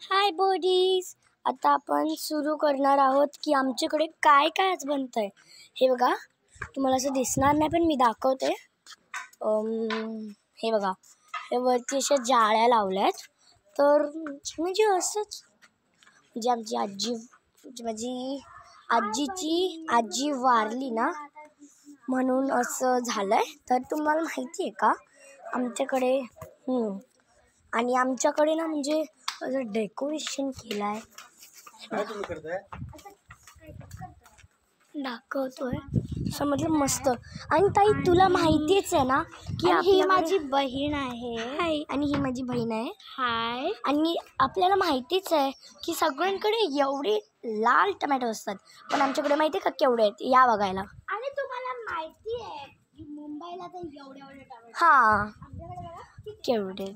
हाय bodies, आता आपण सुरू करणार आहोत की आमच्याकडे काय काय आज बनतंय. हे बघा, तुम्हाला असं दिसणार नाही पण मी दाखवते. हे बघा, हे वरती अशा जाळ्या लावल्यात. तर म्हणजे असंच म्हणजे माझी आजी वारली ना, म्हणून असं झालंय. तर तुम्हाला माहिती आहे का आमच्याकडे आणि आमच्याकडे ना म्हणजे असं डेकोरेशन केलं आहे. दाखवतोय समजलं मस्त. आणि ताई तुला माहितीच आहे ना की ही माझी बहीण आहे. हाय. आणि ही माझी बहीण आहे. हाय. आणि आपल्याला माहितीच आहे की सगळ्यांकडे एवढे लाल टमॅटो असतात, पण आमच्याकडे माहिती आहे का केवढे आहेत. या बघायला. आणि तुम्हाला माहिती आहे की मुंबईला तर एवढे टमॅटो. हां, केवढे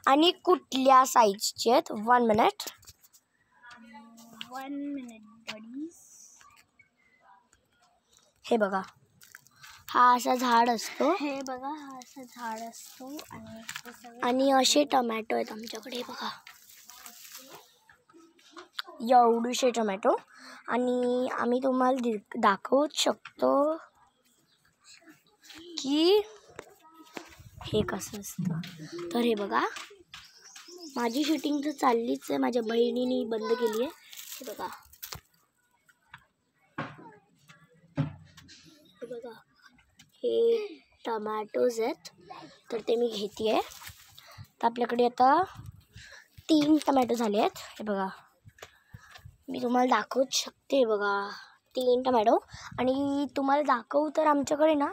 आणि कुठल्या साईजचे आहेत. 1 मिनिट बडीज. हे बघा, हा असा झाड असतो. हे बघा, हा असा झाड असतो. आणि असे टमॅटो आहेत आमच्याकडे. बघा, एवढेशे टमॅटो. आणि आम्ही तुम्हाला दाखवूच शकतो की हे कसं असतं. तर हे बघा, माझी शूटिंग तर चाललीच आहे, माझ्या बहिणीने बंद केली आहे. हे बघा, हे टमॅटोज आहेत. तर ते मी घेते आहे. तर आपल्याकडे आता 3 टमॅटो झाले आहेत. हे बघा, मी तुम्हाला दाखवूच शकते. बघा, 3 टमॅटो. आणि तुम्हाला दाखवू तर आमच्याकडे ना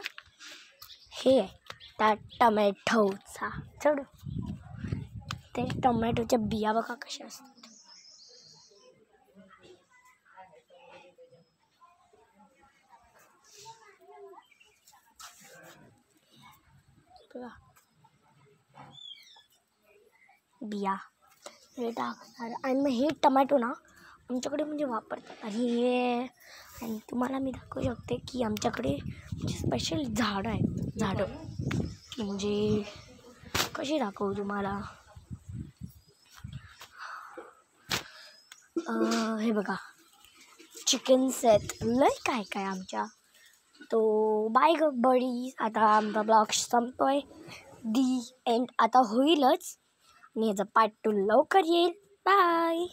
हे आहे त्या टमॅटोचा चढू. ते टमॅटोच्या बिया बघा कशा असतात. बिया हे टाकणार. आणि मग हे टमॅटो ना आमच्याकडे म्हणजे वापरतात. आणि तुम्हाला मी दाखवू शकते की आमच्याकडे म्हणजे स्पेशल झाडं आहेत. की म्हणजे कशी दाखवू तुम्हाला. हे बघा, चिकन्स आहेत, लय काय काय आमच्या. तो बाय ग बडी. आता आमचा ब्लॉग संपतोय. दी एंड आता होईलच. आणि याचा पार्ट 2 लवकर येईल. बाय.